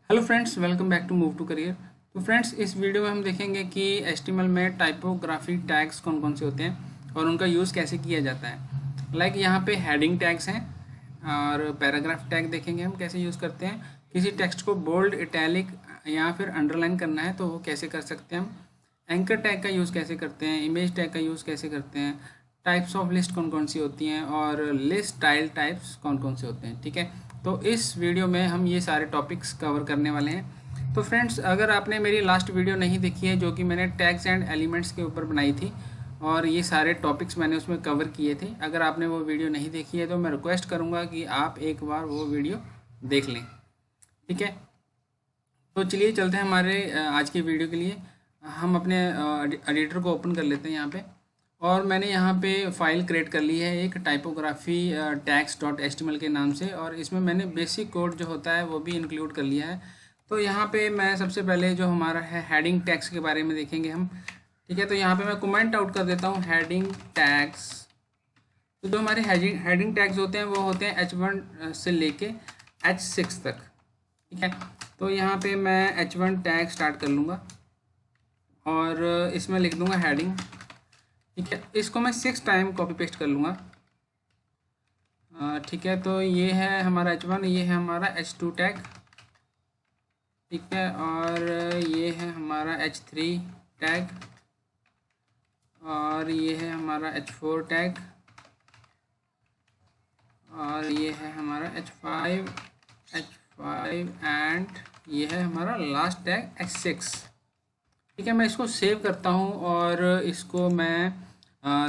Hello friends, welcome back to move to career. तो friends, इस video में हम देखेंगे कि HTML में टाइपोग्राफी टैग्स कौन कौन से होते हैं और उनका यूज़ कैसे किया जाता है। यहाँ पे हेडिंग टैग्स हैं और पैराग्राफ टैग देखेंगे हम कैसे यूज़ करते हैं। किसी टेक्स्ट को बोल्ड, इटैलिक या फिर अंडरलाइन करना है तो वो कैसे कर सकते हैं हम। एंकर टैग का यूज़ कैसे करते हैं, इमेज टैग का यूज़ कैसे करते हैं, टाइप्स ऑफ लिस्ट कौन कौन सी होती हैं और लिस्ट स्टाइल टाइप्स कौन कौन से होते हैं। ठीक है, तो इस वीडियो में हम ये सारे टॉपिक्स कवर करने वाले हैं। तो फ्रेंड्स, अगर आपने मेरी लास्ट वीडियो नहीं देखी है जो कि मैंने टैग्स एंड एलिमेंट्स के ऊपर बनाई थी और ये सारे टॉपिक्स मैंने उसमें कवर किए थे, अगर आपने वो वीडियो नहीं देखी है तो मैं रिक्वेस्ट करूँगा कि आप एक बार वो वीडियो देख लें। ठीक है, तो चलिए चलते हैं हमारे आज की वीडियो के लिए। हम अपने एडिटर को ओपन कर लेते हैं यहाँ पे, और मैंने यहाँ पे फाइल क्रिएट कर ली है एक टाइपोग्राफी tags.html के नाम से, और इसमें मैंने बेसिक कोड जो होता है वो भी इंक्लूड कर लिया है। तो यहाँ पे मैं सबसे पहले जो हमारा है हेडिंग टैग्स के बारे में देखेंगे हम। ठीक है, तो यहाँ पे मैं कमेंट आउट कर देता हूँ हेडिंग टैग्स। तो जो हमारे हेडिंग टैग्स होते हैं वो होते हैं H1 से लेके H6 तक। ठीक है, तो यहाँ पे मैं H1 टैग स्टार्ट कर लूँगा और इसमें लिख दूँगा हेडिंग। ठीक है, इसको मैं 6 टाइम कॉपी पेस्ट कर लूँगा। ठीक है, तो ये है हमारा H1, ये है हमारा H2 टैग। ठीक है, और ये है हमारा H3 टैग, और ये है हमारा H4 टैग, और ये है हमारा H5 एंड ये है हमारा लास्ट टैग H6। ठीक है, मैं इसको सेव करता हूँ और इसको मैं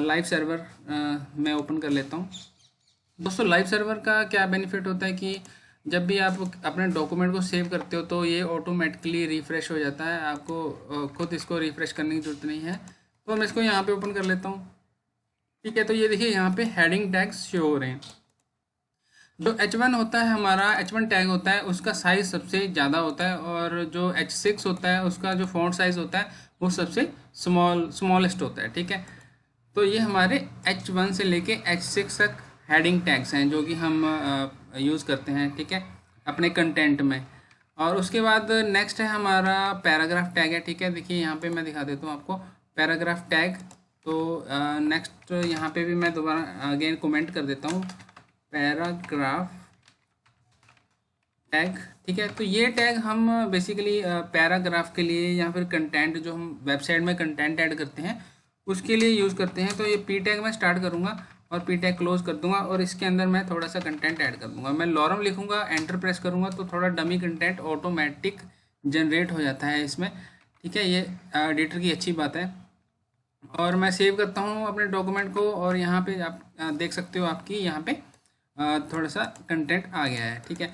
लाइव सर्वर में ओपन कर लेता हूँ। दोस्तों, लाइव सर्वर का क्या बेनिफिट होता है कि जब भी आप अपने डॉक्यूमेंट को सेव करते हो तो ये ऑटोमेटिकली रिफ़्रेश हो जाता है, आपको खुद इसको रिफ़्रेश करने की ज़रूरत नहीं है। तो मैं इसको यहाँ पे ओपन कर लेता हूँ। ठीक है, तो ये देखिए यहाँ पे हेडिंग टैग्स शो हो रहे हैं। जो H1 होता है, हमारा H1 टैग होता है, उसका साइज़ सबसे ज़्यादा होता है, और जो H6 होता है उसका जो फ़ॉन्ट साइज़ होता है वो सबसे स्मॉलेस्ट होता है। ठीक है, तो ये हमारे H1 से लेके H6 तक हेडिंग टैग्स हैं जो कि हम यूज़ करते हैं। ठीक है, अपने कंटेंट में। और उसके बाद नेक्स्ट है हमारा पैराग्राफ टैग है। ठीक है, देखिए यहाँ पे मैं दिखा देता हूँ आपको पैराग्राफ टैग। तो नेक्स्ट यहाँ पे भी मैं दोबारा अगेन कमेंट कर देता हूँ पैराग्राफ टैग। ठीक है, तो ये टैग हम बेसिकली पैराग्राफ के लिए या फिर कंटेंट जो हम वेबसाइट में कंटेंट ऐड करते हैं उसके लिए यूज़ करते हैं। तो ये पी टैग मैं स्टार्ट करूँगा और पी टैग क्लोज कर दूंगा, और इसके अंदर मैं थोड़ा सा कंटेंट ऐड कर दूंगा। मैं लॉरम लिखूँगा, एंटर प्रेस करूँगा तो थोड़ा डमी कंटेंट ऑटोमेटिक जनरेट हो जाता है इसमें। ठीक है, ये एडिटर की अच्छी बात है। और मैं सेव करता हूँ अपने डॉक्यूमेंट को, और यहाँ पे आप देख सकते हो आपकी यहाँ पे थोड़ा सा कंटेंट आ गया है। ठीक है,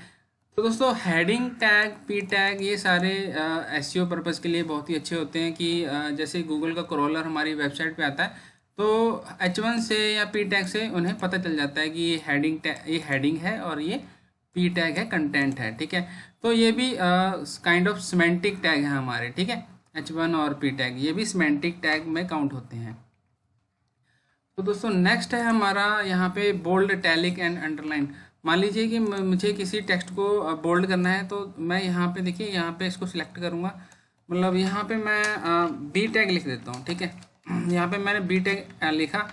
तो दोस्तों, हेडिंग टैग, पी टैग, ये सारे एसईओ पर्पज़ के लिए बहुत ही अच्छे होते हैं कि जैसे गूगल का क्रॉलर हमारी वेबसाइट पे आता है तो H1 से या पी टैग से उन्हें पता चल जाता है कि ये हेडिंग टैग, ये हेडिंग है, और ये पी टैग है, कंटेंट है। ठीक है, तो ये भी काइंड ऑफ सिमेंटिक टैग है हमारे। ठीक है, H1 और पी टैग ये भी सिमेंटिक टैग में काउंट होते हैं। तो दोस्तों, नेक्स्ट है हमारा यहाँ पे बोल्ड, इटैलिक एंड अंडरलाइन। मान लीजिए कि मुझे किसी टेक्स्ट को बोल्ड करना है, तो मैं यहाँ पे देखिए यहाँ पे इसको सिलेक्ट करूँगा। मतलब यहाँ पे मैं बी टैग लिख देता हूँ। ठीक है, यहाँ पे मैंने बी टैग लिखा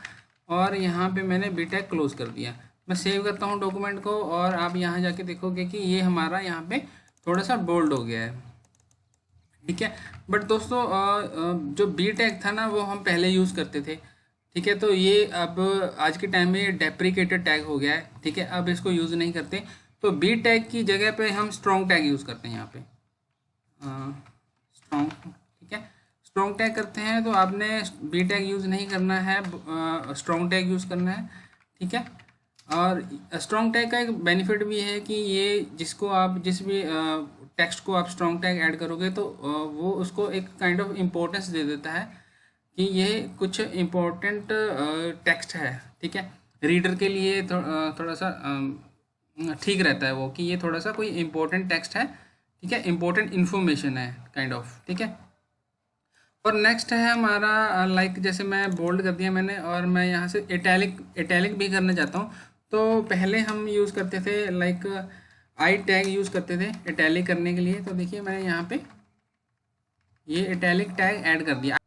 और यहाँ पे मैंने बी टैग क्लोज कर दिया। मैं सेव करता हूँ डॉक्यूमेंट को, और आप यहाँ जाके देखोगे कि ये हमारा यहाँ पे थोड़ा सा बोल्ड हो गया है। ठीक है, बट दोस्तों, जो बी टैग था ना वो हम पहले यूज़ करते थे। ठीक है, तो ये अब आज के टाइम में ये डेप्रिकेटेड टैग हो गया है। ठीक है, अब इसको यूज़ नहीं करते। तो बी टैग की जगह पे हम स्ट्रॉन्ग टैग यूज़ करते हैं यहाँ पे, स्ट्रॉन्ग। ठीक है, स्ट्रॉन्ग टैग करते हैं, तो आपने बी टैग यूज़ नहीं करना है, स्ट्रॉन्ग टैग यूज़ करना है। ठीक है, और स्ट्रॉन्ग टैग का एक बेनिफिट भी है कि ये जिसको आप जिस भी टेक्स्ट को आप स्ट्रॉन्ग टैग ऐड करोगे तो वो उसको एक काइंड ऑफ इम्पोर्टेंस दे देता है कि ये कुछ इम्पोर्टेंट टेक्स्ट है। ठीक है, रीडर के लिए थोड़ा सा ठीक रहता है वो कि ये थोड़ा सा कोई इम्पोर्टेंट टेक्स्ट है। ठीक है, इम्पोर्टेंट इन्फॉर्मेशन है काइंड ऑफ। ठीक है, और नेक्स्ट है हमारा जैसे मैं बोल्ड कर दिया मैंने, और मैं यहाँ से इटैलिक भी करना चाहता हूँ। तो पहले हम यूज़ करते थे आई टैग यूज़ करते थे इटैलिक करने के लिए, तो देखिए मैंने यहाँ पे ये इटैलिक टैग ऐड कर दिया।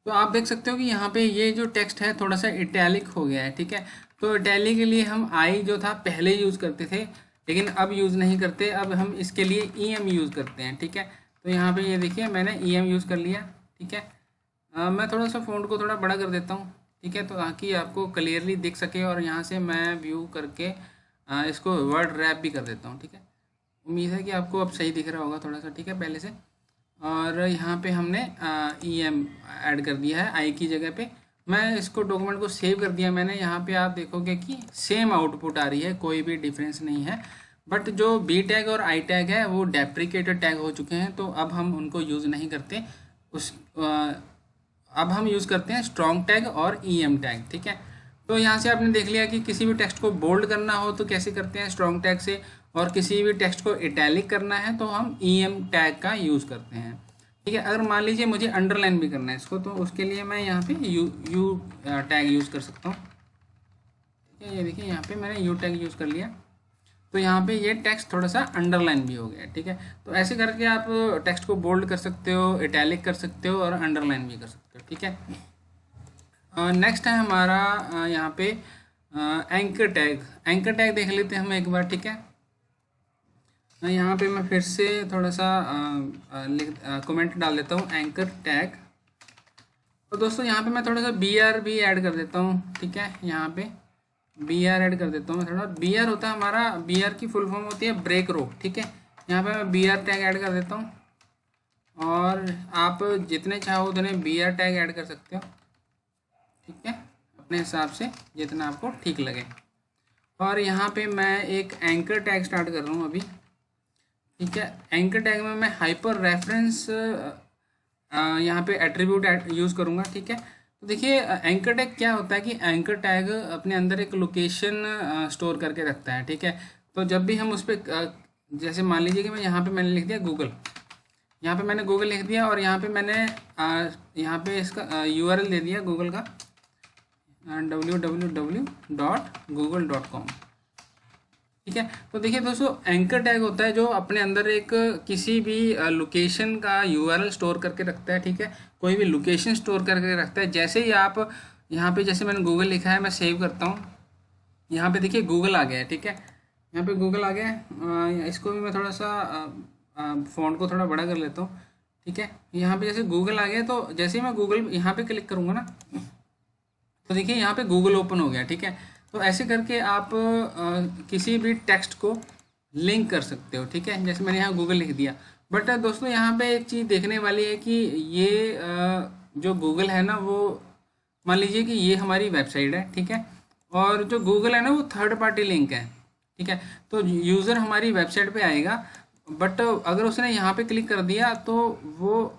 तो आप देख सकते हो कि यहाँ पे ये जो टेक्स्ट है थोड़ा सा इटैलिक हो गया है, ठीक है। तो इटैलिक के लिए हम आई जो था पहले यूज़ करते थे, लेकिन अब यूज़ नहीं करते, अब हम इसके लिए ई एम यूज़ करते हैं, ठीक है। तो यहाँ पे ये देखिए मैंने ई एम यूज़ कर लिया, ठीक है। मैं थोड़ा सा फ़ॉन्ट को थोड़ा बड़ा कर देता हूँ, ठीक है, तो ताकि आपको क्लियरली दिख सके, और यहाँ से मैं व्यू करके इसको वर्ड रैप भी कर देता हूँ, ठीक है। उम्मीद है कि आपको अब सही दिख रहा होगा थोड़ा सा, ठीक है, पहले से। और यहाँ पे हमने ई एम ऐड कर दिया है आई की जगह पे। मैं इसको डॉक्यूमेंट को सेव कर दिया मैंने। यहाँ पे आप देखोगे कि सेम आउटपुट आ रही है, कोई भी डिफरेंस नहीं है। बट जो बी टैग और आई टैग है वो डेप्रिकेटेड टैग हो चुके हैं, तो अब हम उनको यूज़ नहीं करते। अब हम यूज़ करते हैं स्ट्रॉन्ग टैग और ई एम टैग, ठीक है। तो यहाँ से आपने देख लिया कि किसी भी टेक्स्ट को बोल्ड करना हो तो कैसे करते हैं, स्ट्रॉन्ग टैग से, और किसी भी टेक्स्ट को इटैलिक करना है तो हम ई एम टैग का यूज़ करते हैं, ठीक है। अगर मान लीजिए मुझे अंडरलाइन भी करना है इसको, तो उसके लिए मैं यहाँ पे यू टैग यूज़ कर सकता हूँ, ठीक है। ये देखिए यहाँ पे मैंने यू टैग यूज़ कर लिया, तो यहाँ पे ये टेक्स्ट थोड़ा सा अंडरलाइन भी हो गया, ठीक है। तो ऐसे करके आप टेक्स्ट को बोल्ड कर सकते हो, इटैलिक कर सकते हो और अंडरलाइन भी कर सकते हो, ठीक है। नेक्स्ट है हमारा यहाँ पे एंकर टैग। एंकर टैग देख लेते हैं हम एक बार, ठीक है। यहाँ पे मैं फिर से थोड़ा सा कमेंट डाल देता हूँ एंकर टैग। तो दोस्तों यहाँ पे मैं थोड़ा सा बी आर भी ऐड कर देता हूँ, ठीक है। यहाँ पे बी आर ऐड कर देता हूँ मैं थोड़ा। बी आर होता है हमारा, बी आर की फुल फॉर्म होती है ब्रेक रो, ठीक है। यहाँ पे मैं बी आर टैग ऐड कर देता हूँ, और आप जितने चाहो उतने बी आर टैग ऐड कर सकते हो, ठीक है, अपने हिसाब से जितना आपको ठीक लगे। और यहाँ पे मैं एक एंकर टैग स्टार्ट कर रहा हूँ अभी, ठीक है। एंकर टैग में मैं हाइपर रेफरेंस यहाँ पे एट्रीब्यूट यूज़ करूँगा, ठीक है। तो देखिए एंकर टैग क्या होता है कि एंकर टैग अपने अंदर एक लोकेशन स्टोर करके रखता है, ठीक है। तो जब भी हम उस पर जैसे मान लीजिए कि मैं यहाँ पे मैंने लिख दिया गूगल, यहाँ पे मैंने गूगल लिख दिया, और यहाँ पे मैंने यहाँ पे इसका URL दे दिया गूगल का www.google.com, ठीक है। तो देखिए दोस्तों एंकर टैग होता है जो अपने अंदर एक किसी भी लोकेशन का URL स्टोर करके रखता है, ठीक है। कोई भी लोकेशन स्टोर करके रखता है। जैसे ही आप यहाँ पे जैसे मैंने गूगल लिखा है, मैं सेव करता हूँ, यहाँ पे देखिए गूगल आ गया है, ठीक है। यहाँ पे गूगल आ गया है। इसको भी मैं थोड़ा सा फ़ॉन्ट को थोड़ा बड़ा कर लेता हूँ, ठीक है। यहाँ पे जैसे गूगल आ गया, तो जैसे ही मैं गूगल यहाँ पे क्लिक करूँगा ना, तो देखिए यहाँ पे गूगल ओपन हो गया, ठीक है। तो ऐसे करके आप किसी भी टेक्स्ट को लिंक कर सकते हो, ठीक है। जैसे मैंने यहाँ गूगल लिख दिया। बट दोस्तों यहाँ पे एक चीज़ देखने वाली है कि ये जो गूगल है ना, वो मान लीजिए कि ये हमारी वेबसाइट है, ठीक है, और जो गूगल है ना वो थर्ड पार्टी लिंक है, ठीक है। तो यूज़र हमारी वेबसाइट पे आएगा, बट अगर उसने यहाँ पे क्लिक कर दिया तो वो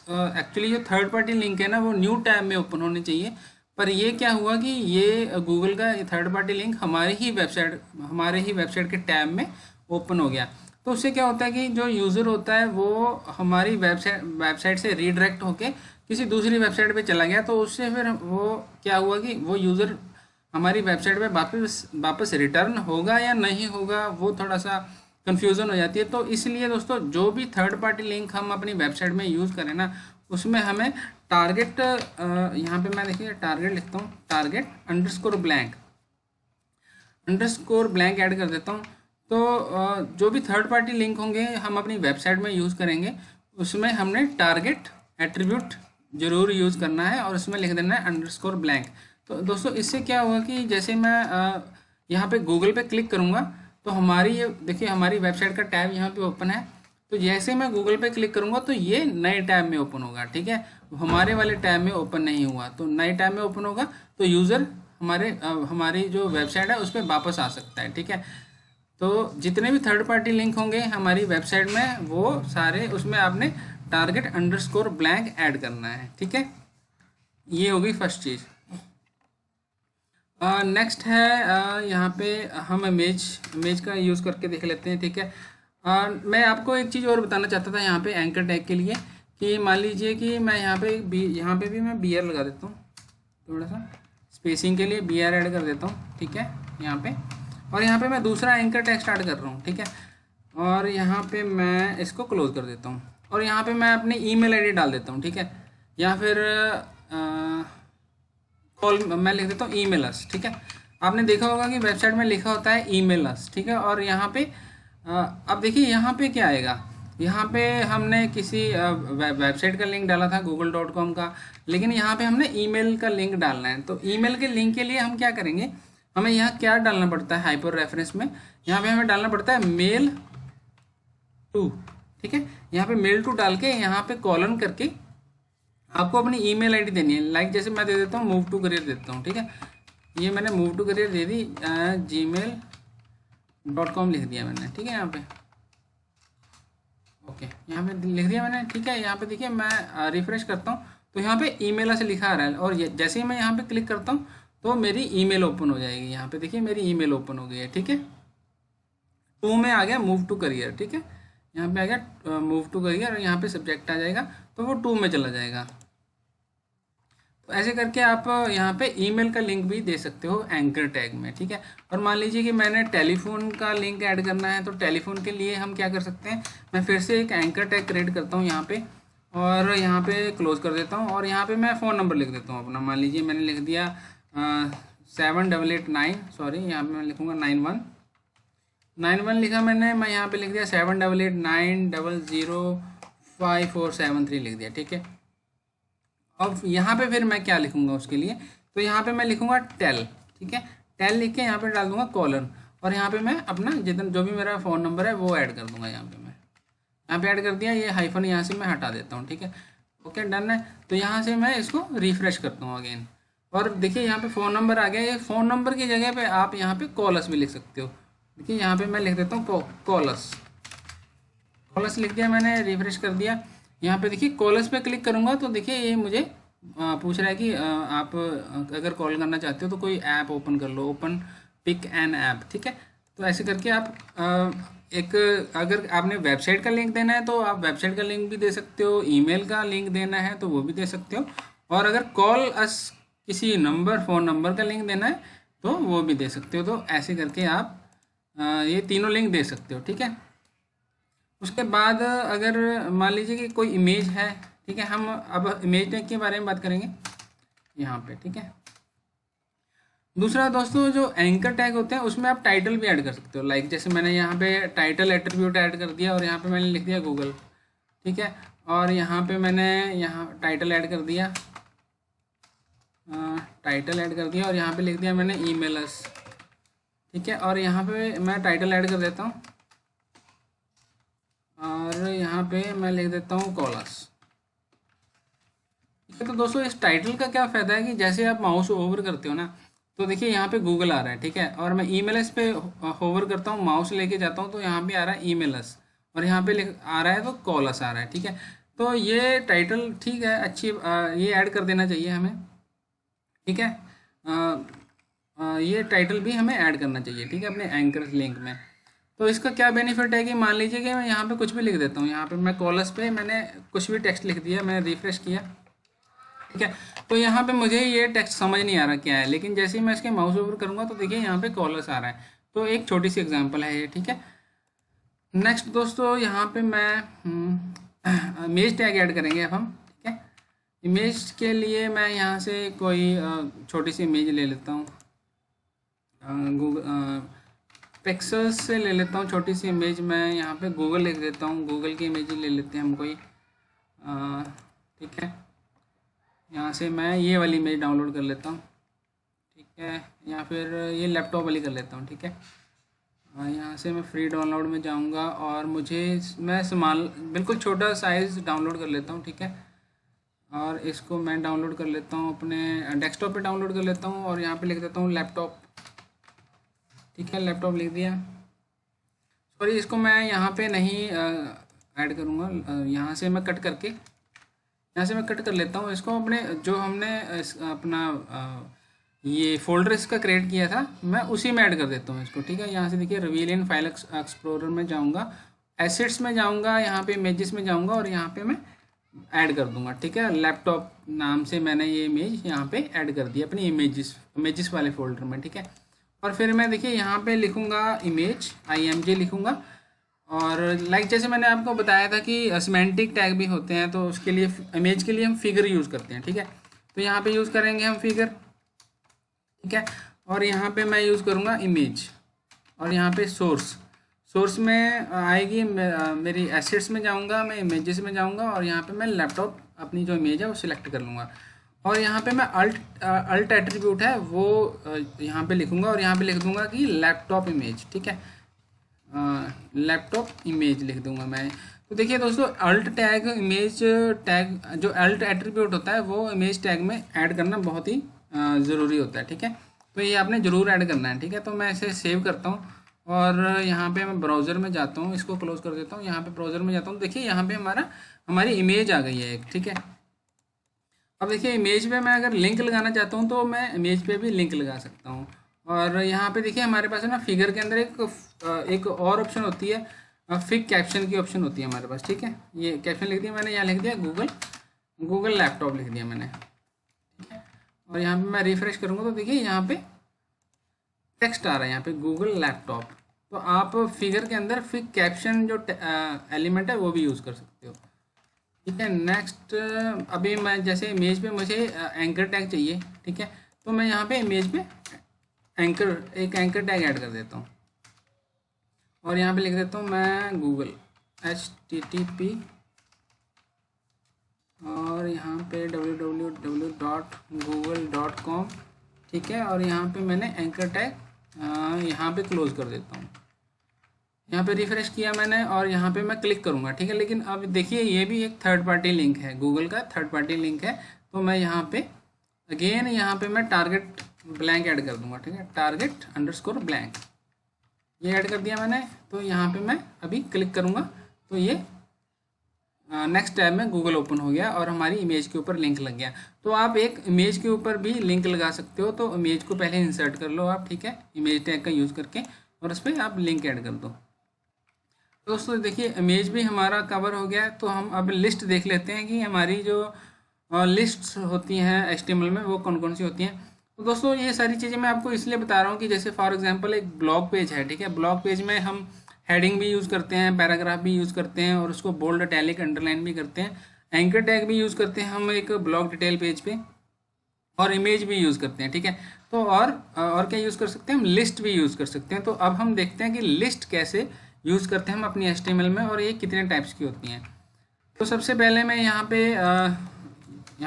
एक्चुअली जो थर्ड पार्टी लिंक है ना वो न्यू टैब में ओपन होने चाहिए। पर ये क्या हुआ कि ये गूगल का थर्ड पार्टी लिंक हमारे ही वेबसाइट के टैब में ओपन हो गया। तो उससे क्या होता है कि जो यूज़र होता है वो हमारी वेबसाइट से रीडायरेक्ट होके किसी दूसरी वेबसाइट पे चला गया। तो उससे फिर वो क्या हुआ कि वो यूज़र हमारी वेबसाइट पे वापस रिटर्न होगा या नहीं होगा, वो थोड़ा सा कन्फ्यूज़न हो जाती है। तो इसलिए दोस्तों जो भी थर्ड पार्टी लिंक हम अपनी वेबसाइट में यूज़ करें ना, उसमें हमें टारगेट, यहाँ पे मैं देखिए टारगेट लिखता हूँ, टारगेट अंडरस्कोर ब्लैंक ऐड कर देता हूँ। तो जो भी थर्ड पार्टी लिंक होंगे हम अपनी वेबसाइट में यूज़ करेंगे, उसमें हमने टारगेट एट्रीब्यूट ज़रूर यूज़ करना है, और उसमें लिख देना है अंडरस्कोर ब्लैंक। तो दोस्तों इससे क्या होगा कि जैसे मैं यहाँ पे गूगल पे क्लिक करूँगा, तो हमारी ये देखिए हमारी वेबसाइट का टैब यहाँ पे ओपन है। तो जैसे मैं गूगल पे क्लिक करूँगा तो ये नए टैब में ओपन होगा, ठीक है। हमारे वाले टैब में ओपन नहीं हुआ, तो नए टैब में ओपन होगा, तो यूज़र हमारी जो वेबसाइट है उस पर वापस आ सकता है, ठीक है। तो जितने भी थर्ड पार्टी लिंक होंगे हमारी वेबसाइट में, वो सारे उसमें आपने टारगेट अंडरस्कोर ब्लैंक ऐड करना है, ठीक है। ये होगी फर्स्ट चीज़। नेक्स्ट है यहाँ पे हम इमेज का यूज़ करके देख लेते हैं, ठीक है। मैं आपको एक चीज़ और बताना चाहता था यहाँ पे एंकर टैग के लिए, कि मान लीजिए कि मैं यहाँ पे भी मैं बी आर लगा देता हूँ, थोड़ा सा स्पेसिंग के लिए बी आर ऐड कर देता हूँ, ठीक है। यहाँ पे और यहाँ पे मैं दूसरा एंकर टैग स्टार्ट कर रहा हूँ, ठीक है। और यहाँ पे मैं इसको क्लोज कर देता हूँ और यहाँ पे मैं अपनी ईमेल आईडी डाल देता हूँ, ठीक है। या फिर कॉल मैं लिख देता हूँ ईमेल अस, ठीक है। आपने देखा होगा कि वेबसाइट में लिखा होता है ईमेल अस, ठीक है। और यहाँ पे अब देखिए यहाँ पे क्या आएगा, यहाँ पे हमने किसी वेबसाइट का लिंक डाला था google.com का, लेकिन यहाँ पे हमने ईमेल का लिंक डालना है। तो ईमेल के लिंक के लिए हम क्या करेंगे, हमें यहाँ क्या डालना पड़ता है हाइपर रेफरेंस में, यहाँ पे हमें डालना पड़ता है मेल टू, ठीक है। यहाँ पे मेल टू डाल के यहाँ पे कॉलन करके आपको अपनी ईमेल आईडी देनी है। लाइक जैसे मैं दे देता हूँ मूव टू करियर देता हूँ, ठीक है। ये मैंने मूव टू करियर दे दी, gmail.com लिख दिया मैंने, ठीक है। यहाँ पे ओके, यहाँ पे लिख दिया मैंने, ठीक है। यहाँ पे देखिए मैं रिफ्रेश करता हूँ तो यहाँ पे ईमेल से लिखा आ रहा है और जैसे ही मैं यहाँ पे क्लिक करता हूँ तो मेरी ईमेल ओपन हो जाएगी। यहाँ पे देखिए मेरी ईमेल ओपन हो गई है, ठीक है। टू में आ गया मूव टू करियर, ठीक है। यहाँ पे आ गया मूव टू करियर और यहाँ पे सब्जेक्ट आ जाएगा तो वो टू में चला जाएगा। तो ऐसे करके आप यहाँ पे ईमेल का लिंक भी दे सकते हो एंकर टैग में, ठीक है। और मान लीजिए कि मैंने टेलीफोन का लिंक ऐड करना है, तो टेलीफोन के लिए हम क्या कर सकते हैं, मैं फिर से एक एंकर टैग क्रिएट करता हूँ यहाँ पे और यहाँ पे क्लोज कर देता हूँ और यहाँ पे मैं फ़ोन नंबर लिख देता हूँ अपना। मान लीजिए मैंने लिख दिया 7889, सॉरी यहाँ पे मैं लिखूँगा 91 लिखा मैंने, मैं यहाँ पे लिख दिया 7889005473 लिख दिया, ठीक है। अब यहाँ पे फिर मैं क्या लिखूँगा उसके लिए, तो यहाँ पे मैं लिखूँगा टेल, ठीक है। टेल लिख के यहाँ पे डाल दूँगा कॉलन और यहाँ पे मैं अपना जितना जो भी मेरा फ़ोन नंबर है वो ऐड कर दूँगा। यहाँ पे ऐड कर दिया, ये हाइफन यहाँ से मैं हटा देता हूँ, ठीक है। ओके, डन है। तो यहाँ से मैं इसको रिफ्रेश करता हूँ अगेन और देखिए यहाँ पे फ़ोन नंबर आ गया। ये फ़ोन नंबर की जगह पे आप यहाँ पे कॉलस भी लिख सकते हो। देखिए यहाँ पे मैं लिख देता हूँ कॉलस लिख दिया मैंने, रिफ्रेश कर दिया। यहाँ पे देखिए कॉलस पे क्लिक करूँगा तो देखिए ये मुझे पूछ रहा है कि आप अगर कॉल करना चाहते हो तो कोई ऐप ओपन कर लो, ओपन पिक एन ऐप, ठीक है। तो ऐसे करके आप एक अगर आपने वेबसाइट का लिंक देना है तो आप वेबसाइट का लिंक भी दे सकते हो, ईमेल का लिंक देना है तो वो भी दे सकते हो, और अगर कॉल अस किसी फ़ोन नंबर का लिंक देना है तो वो भी दे सकते हो। तो ऐसे करके आप ये तीनों लिंक दे सकते हो, ठीक है। उसके बाद अगर मान लीजिए कि कोई इमेज है, ठीक है, हम अब इमेज टैग के बारे में बात करेंगे यहाँ पे, ठीक है। दूसरा दोस्तों, जो एंकर टैग होते हैं उसमें आप टाइटल भी ऐड कर सकते हो। लाइक जैसे मैंने यहाँ पे टाइटल एट्रीब्यूट ऐड कर दिया और यहाँ पे मैंने लिख दिया गूगल, ठीक है। और यहाँ पे मैंने टाइटल ऐड कर दिया, और यहाँ पे लिख दिया मैंने ईमेलस, ठीक है। और यहाँ पे मैं टाइटल ऐड कर देता हूँ और यहाँ पे मैं लिख देता हूँ कॉलस, ठीक है। तो दोस्तों इस टाइटल का क्या फ़ायदा है कि जैसे आप माउस ओवर करते हो ना तो देखिए यहाँ पे गूगल आ रहा है, ठीक है। और मैं ईमेलस पे होवर करता हूँ, माउस लेके जाता हूँ तो यहाँ पे आ रहा है ईमेलस और यहाँ पे आ रहा है तो कॉलस आ रहा है, ठीक है। तो ये टाइटल ठीक है, अच्छी ये ऐड कर देना चाहिए हमें, ठीक है। ये टाइटल भी हमें ऐड करना चाहिए, ठीक है, अपने एंकर लिंक में। तो इसका क्या बेनिफिट है कि मान लीजिए कि मैं यहाँ पे कुछ भी लिख देता हूँ, यहाँ पे मैं कॉलस पे मैंने कुछ भी टेक्स्ट लिख दिया, मैंने रिफ्रेश किया, ठीक है। तो यहाँ पे मुझे ये टेक्स्ट समझ नहीं आ रहा क्या है, लेकिन जैसे ही मैं इसके माउस ओवर करूँगा तो देखिए यहाँ पे कॉलस आ रहा है। तो एक छोटी सी एग्जांपल है ये, ठीक है। नेक्स्ट दोस्तों, यहाँ पे मैं इमेज टैग ऐड करेंगे अब हम, ठीक है। इमेज के लिए मैं यहाँ से कोई छोटी सी इमेज ले लेता हूँ, गूगल पिक्सेल्स से ले लेता हूँ छोटी सी इमेज। मैं यहाँ पे गूगल लिख देता हूँ, गूगल की इमेज ले लेते हैं हम कोई, ठीक है। यहाँ से मैं ये वाली इमेज डाउनलोड कर लेता हूँ, ठीक है, या फिर ये लैपटॉप वाली कर लेता हूँ, ठीक है। यहाँ से मैं फ्री डाउनलोड में जाऊँगा और मैं स्मॉल बिल्कुल छोटा साइज़ डाउनलोड कर लेता हूँ, ठीक है। और इसको मैं डाउनलोड कर लेता हूँ, अपने डेस्कटॉप पे डाउनलोड कर लेता हूँ और यहाँ पे लिख देता हूँ लैपटॉप, ठीक है, लैपटॉप लिख दिया। सॉरी, इसको मैं यहाँ पे नहीं ऐड करूँगा, यहाँ से मैं कट कर लेता हूँ इसको। अपने जो हमने अपना ये फोल्डर इसका क्रिएट किया था मैं उसी में ऐड कर देता हूँ इसको, ठीक है। यहाँ से देखिए रिवील इन फाइल एक्सप्लोरर में जाऊँगा, एसेट्स में जाऊँगा, यहाँ पे इमेजेस में जाऊँगा और यहाँ पे मैं ऐड कर दूँगा, ठीक है। लैपटॉप नाम से मैंने ये इमेज यहाँ पे ऐड कर दी अपनी इमेजेस वाले फोल्डर में, ठीक है। और फिर मैं देखिए यहाँ पे लिखूँगा इमेज, IMG लिखूँगा। और लाइक जैसे मैंने आपको बताया था कि सिमेंटिक टैग भी होते हैं, तो उसके लिए इमेज के लिए हम फिगर यूज़ करते हैं, ठीक है। तो यहाँ पे यूज़ करेंगे हम फिगर, ठीक है। और यहाँ पे मैं यूज़ करूँगा इमेज, और यहाँ पे सोर्स में आएगी मेरी एसेट्स में जाऊँगा, मैं इमेजेस में जाऊँगा, और यहाँ पे मैं लैपटॉप अपनी जो इमेज है वो सिलेक्ट कर लूँगा। और यहाँ पे मैं अल्ट एट्रीब्यूट है वो यहाँ पे लिखूँगा, और यहाँ पे लिख दूँगा कि लैपटॉप इमेज, ठीक है। लैपटॉप इमेज लिख दूंगा मैं। तो देखिए दोस्तों, अल्ट टैग इमेज टैग, जो अल्ट एट्रीब्यूट होता है वो इमेज टैग में ऐड करना बहुत ही ज़रूरी होता है, ठीक है। तो ये आपने ज़रूर ऐड करना है, ठीक है। तो मैं इसे सेव करता हूँ, और यहाँ पे मैं ब्राउज़र में जाता हूँ, इसको क्लोज कर देता हूँ। यहाँ पे ब्राउज़र में जाता हूँ, देखिए यहाँ पे हमारी इमेज आ गई है एक, ठीक है। अब देखिए इमेज पे मैं अगर लिंक लगाना चाहता हूँ तो मैं इमेज पे भी लिंक लगा सकता हूँ। और यहाँ पे देखिए हमारे पास है ना, फिगर के अंदर एक और ऑप्शन होती है, फिक कैप्शन की ऑप्शन होती है हमारे पास, ठीक है। ये कैप्शन लिख दिया मैंने, यहाँ लिख दिया गूगल लैपटॉप लिख दिया मैंने, ठीक है। और यहाँ पे मैं रिफ्रेश करूँगा तो देखिए यहाँ पे टेक्स्ट आ रहा है, यहाँ पे गूगल लैपटॉप। तो आप फिगर के अंदर फिक कैप्शन जो एलिमेंट है वो भी यूज़ कर सकते हो, ठीक है। नेक्स्ट, अभी मैं जैसे इमेज पे मुझे एंकर टैग चाहिए, ठीक है। तो मैं यहाँ पे इमेज पे एक एंकर टैग ऐड कर देता हूँ, और यहाँ पे लिख देता हूँ मैं गूगल HTTP, और यहाँ पे www.google.com, ठीक है। और यहाँ पे मैंने एंकर टैग यहाँ पे क्लोज कर देता हूँ। यहाँ पे रिफ्रेश किया मैंने, और यहाँ पे मैं क्लिक करूँगा, ठीक है। लेकिन अब देखिए ये भी एक थर्ड पार्टी लिंक है, गूगल का थर्ड पार्टी लिंक है। तो मैं यहाँ पे अगेन यहाँ पे मैं टारगेट ब्लैंक ऐड कर दूँगा, ठीक है। target_blank ये ऐड कर दिया मैंने। तो यहाँ पे मैं अभी क्लिक करूँगा तो ये नेक्स्ट टैब में गूगल ओपन हो गया, और हमारी इमेज के ऊपर लिंक लग गया। तो आप एक इमेज के ऊपर भी लिंक लगा सकते हो। तो इमेज को पहले इंसर्ट कर लो आप, ठीक है, इमेज टैग का यूज़ करके, और उस पर आप लिंक ऐड कर दो। दोस्तों देखिए इमेज भी हमारा कवर हो गया है। तो हम अब लिस्ट देख लेते हैं कि हमारी जो लिस्ट्स होती हैं HTML में वो कौन कौन सी होती हैं। तो दोस्तों ये सारी चीज़ें मैं आपको इसलिए बता रहा हूँ कि जैसे फॉर एग्जांपल एक ब्लॉग पेज है, ठीक है। ब्लॉग पेज में हम हेडिंग भी यूज़ करते हैं, पैराग्राफ भी यूज़ करते हैं, और उसको बोल्ड, इटैलिक, अंडरलाइन भी करते हैं। एंकर टैग भी यूज़ करते हैं हम एक ब्लॉग डिटेल पेज पे, और इमेज भी यूज़ करते हैं, ठीक है। तो और क्या यूज़ कर सकते हैं हम, लिस्ट भी यूज़ कर सकते हैं। तो अब हम देखते हैं कि लिस्ट कैसे यूज़ करते हैं हम अपनी HTML में, और ये कितने टाइप्स की होती हैं। तो सबसे पहले मैं यहाँ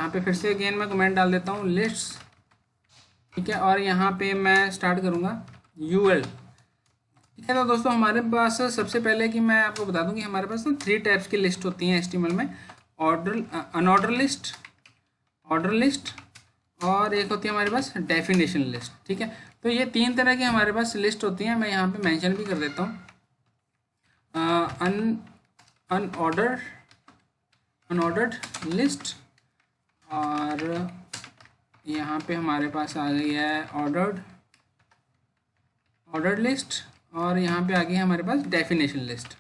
पे फिर से अगेन मैं कमेंट डाल देता हूँ लिस्ट्स, ठीक है। और यहाँ पे मैं स्टार्ट करूँगा UL, ठीक है। तो दोस्तों हमारे पास सबसे पहले कि मैं आपको बता दूँ कि हमारे पास ना 3 टाइप्स की लिस्ट होती हैं HTML में, अनऑर्डर लिस्ट, ऑर्डर लिस्ट, और एक होती है हमारे पास डेफिनेशन लिस्ट, ठीक है। तो ये 3 तरह की हमारे पास लिस्ट होती हैं। मैं यहाँ पे मेंशन भी कर देता हूँ, अनऑर्डर्ड लिस्ट, और यहाँ पे हमारे पास आ गई है ऑर्डर्ड लिस्ट, और यहाँ पे आ गई है हमारे पास डेफिनेशन लिस्ट,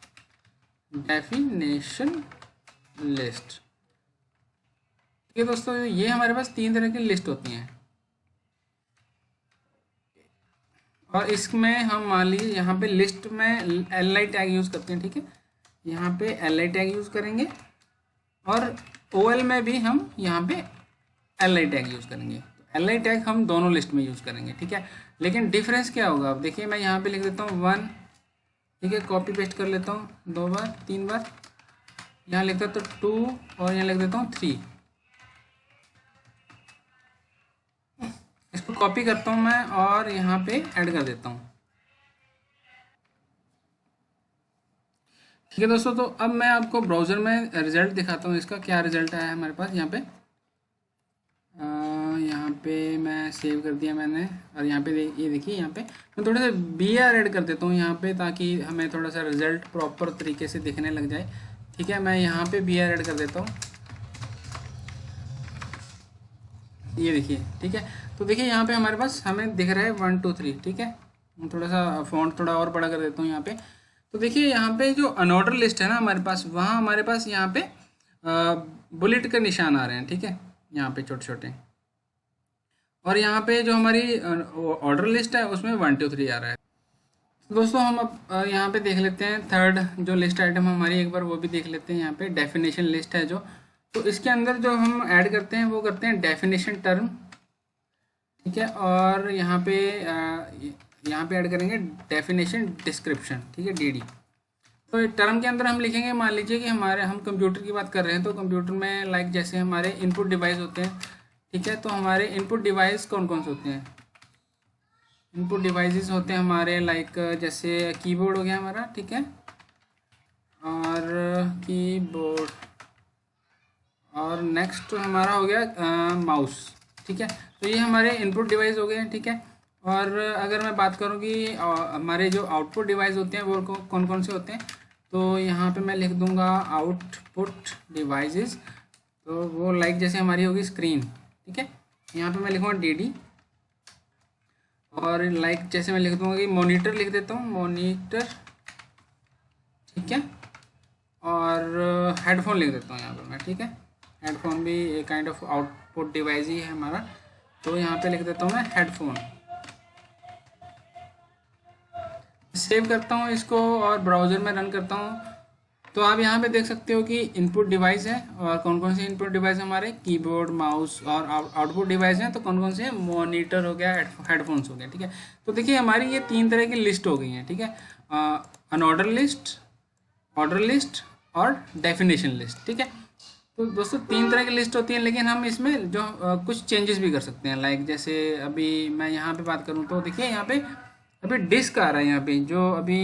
ठीक है दोस्तों। ये हमारे पास 3 तरह की लिस्ट होती हैं, और इसमें हम मान लीजिए यहाँ पे लिस्ट में li टैग यूज़ करते हैं, ठीक है। यहाँ पे li टैग यूज़ करेंगे, और OL में भी हम यहाँ पे li टैग यूज़ करेंगे। तो li टैग हम दोनों लिस्ट में यूज़ करेंगे, ठीक है। लेकिन डिफरेंस क्या होगा, अब देखिए मैं यहाँ पे लिख देता हूँ 1, ठीक है, कॉपी पेस्ट कर लेता हूँ 2 बार 3 बार, यहाँ लिख देता हूँ 2, और यहाँ लिख देता हूँ 3। इसको कॉपी करता हूँ मैं, और यहाँ पे ऐड कर देता हूँ, ठीक है दोस्तों। तो अब मैं आपको ब्राउज़र में रिज़ल्ट दिखाता हूँ, इसका क्या रिज़ल्ट आया है हमारे पास। यहाँ पे मैं सेव कर दिया मैंने, और यहाँ पे ये देखिए, यहाँ पे मैं थोड़ा सा BR ऐड कर देता हूँ यहाँ पे, ताकि हमें थोड़ा सा रिज़ल्ट प्रॉपर तरीके से दिखने लग जाए, ठीक है। मैं यहाँ पे BR ऐड कर देता हूँ, ये देखिए, ठीक है। तो देखिए यहाँ पे हमारे पास हमें दिख रहा है 1 2 3, ठीक है। थोड़ा सा फॉन्ट थोड़ा और बड़ा कर देता हूँ यहाँ पे। तो देखिए यहाँ पे जो अनऑर्डर लिस्ट है ना हमारे पास, वहाँ हमारे पास यहाँ पे बुलेट के निशान आ रहे हैं, ठीक है, यहाँ पे छोटे छोटे। और यहाँ पे जो हमारी ऑर्डर लिस्ट है उसमें 1 2 3 आ रहा है। तो दोस्तों हम अब यहाँ पे देख लेते हैं थर्ड जो लिस्ट आइटम हमारी, एक बार वो भी देख लेते हैं। यहाँ पे डेफिनेशन लिस्ट है जो, तो इसके अंदर जो हम ऐड करते हैं वो करते हैं डेफिनेशन टर्म, ठीक है। और यहाँ पे ऐड करेंगे डेफिनेशन डिस्क्रिप्शन, ठीक है, DD। तो टर्म के अंदर हम लिखेंगे, मान लीजिए कि हम कंप्यूटर की बात कर रहे हैं, तो कंप्यूटर में लाइक जैसे हमारे इनपुट डिवाइस होते हैं, ठीक है। तो हमारे इनपुट डिवाइस कौन कौन से होते हैं? इनपुट डिवाइसेस होते हैं हमारे लाइक जैसे कीबोर्ड हो गया हमारा, ठीक है, और कीबोर्ड, और नेक्स्ट हमारा हो गया माउस, ठीक है। तो ये हमारे इनपुट डिवाइस हो गए हैं, ठीक है। और अगर मैं बात करूँ कि हमारे जो आउटपुट डिवाइस होते हैं वो कौन कौन से होते हैं, तो यहाँ पे मैं लिख दूँगा आउटपुट डिवाइसेस, तो वो लाइक जैसे हमारी होगी स्क्रीन, ठीक है। यहाँ पे मैं लिखूँगा DD, और लाइक जैसे मैं लिख दूँगा कि मॉनिटर लिख देता हूँ, मॉनिटर, ठीक है। और हेडफोन लिख देता हूँ यहाँ पर मैं, ठीक है। हेडफोन भी एक काइंड ऑफ आउटपुट डिवाइस ही है हमारा, तो यहाँ पे लिख देता हूँ मैं हेडफोन। सेव करता हूँ इसको और ब्राउज़र में रन करता हूँ, तो आप यहाँ पे देख सकते हो कि इनपुट डिवाइस है, और कौन कौन से इनपुट डिवाइस हमारे कीबोर्ड, माउस, और आउटपुट डिवाइस हैं, तो कौन कौन से? मॉनिटर हो गया, हेडफोन्स हो गया, ठीक है। तो देखिए हमारी ये 3 तरह की लिस्ट हो गई हैं, ठीक है। अनऑर्डर लिस्ट, ऑर्डर लिस्ट और डेफिनेशन लिस्ट, ठीक है। तो दोस्तों 3 तरह की लिस्ट होती है, लेकिन हम इसमें जो कुछ चेंजेस भी कर सकते हैं। लाइक जैसे अभी मैं यहाँ पे बात करूँ तो देखिए यहाँ पे अभी डिस्क आ रहा है, यहाँ पे जो अभी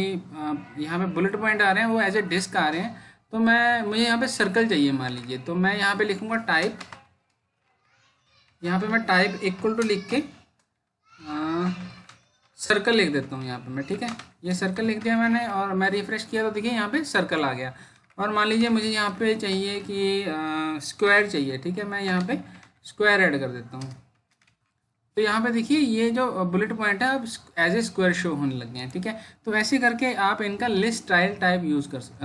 यहाँ पे बुलेट पॉइंट आ रहे हैं वो एज ए डिस्क आ रहे हैं। तो मुझे यहाँ पे सर्कल चाहिए मान लीजिए, तो मैं यहाँ पे लिखूँगा टाइप, यहाँ पे मैं टाइप इक्वल टू लिख के सर्कल लिख देता हूँ यहाँ पे मैं, ठीक है। ये सर्कल लिख दिया मैंने, और मैं रिफ्रेश किया तो देखिए यहाँ पे सर्कल आ गया। और मान लीजिए मुझे यहाँ पे चाहिए कि स्क्वायर चाहिए, ठीक है, मैं यहाँ पे स्क्वायर ऐड कर देता हूँ। तो यहाँ पे देखिए ये जो बुलेट पॉइंट है अब एज ए स्क्वायर शो होने लग गए हैं, ठीक है। तो ऐसे करके आप इनका लिस्ट स्टाइल टाइप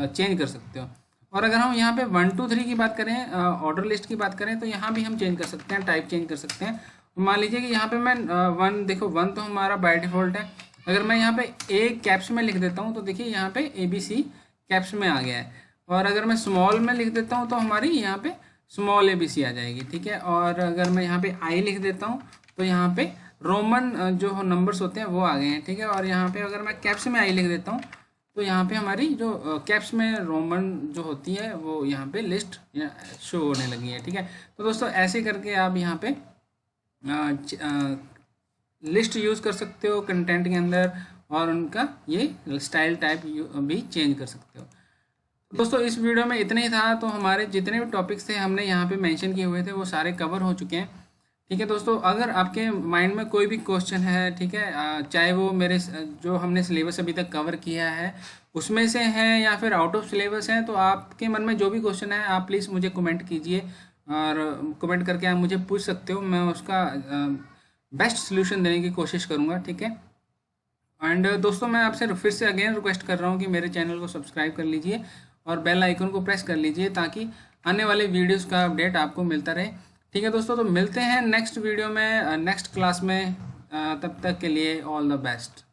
चेंज कर सकते हो। और अगर हम यहाँ पे 1 2 3 की बात करें, ऑर्डर लिस्ट की बात करें, तो यहाँ भी हम चेंज कर सकते हैं, टाइप चेंज कर सकते हैं। मान लीजिए कि यहाँ पे मैं 1, देखो 1 तो हमारा बाय डिफ़ॉल्ट है। अगर मैं यहाँ पे ए कैप्स में लिख देता हूँ तो देखिए यहाँ पे ABC कैप्स में आ गया है। और अगर मैं स्मॉल में लिख देता हूँ तो हमारी यहाँ पे स्मॉल ABC आ जाएगी, ठीक है। और अगर मैं यहाँ पे I लिख देता हूँ तो यहाँ पे रोमन जो नंबर्स होते हैं वो आ गए हैं, ठीक है। और यहाँ पे अगर मैं कैप्स में I लिख देता हूँ तो यहाँ पे हमारी जो कैप्स में रोमन जो होती है वो यहाँ पे लिस्ट शो होने लगी है, ठीक है। तो दोस्तों ऐसे करके आप यहाँ पे लिस्ट यूज़ कर सकते हो कंटेंट के अंदर, और उनका ये स्टाइल टाइप भी चेंज कर सकते हो। दोस्तों इस वीडियो में इतना ही था। तो हमारे जितने भी टॉपिक्स थे हमने यहाँ पे मेंशन किए हुए थे वो सारे कवर हो चुके हैं, ठीक है। दोस्तों अगर आपके माइंड में कोई भी क्वेश्चन है, ठीक है, चाहे वो मेरे जो हमने सिलेबस अभी तक कवर किया है उसमें से है या फिर आउट ऑफ सिलेबस है, तो आपके मन में जो भी क्वेश्चन है आप प्लीज़ मुझे कमेंट कीजिए, और कमेंट करके आप मुझे पूछ सकते हो, मैं उसका बेस्ट सोल्यूशन देने की कोशिश करूँगा, ठीक है। एंड दोस्तों मैं आपसे फिर से अगेन रिक्वेस्ट कर रहा हूँ कि मेरे चैनल को सब्सक्राइब कर लीजिए और बेल आइकन को प्रेस कर लीजिए, ताकि आने वाले वीडियोस का अपडेट आपको मिलता रहे, ठीक है। दोस्तों तो मिलते हैं नेक्स्ट वीडियो में, नेक्स्ट क्लास में। तब तक के लिए ऑल द बेस्ट।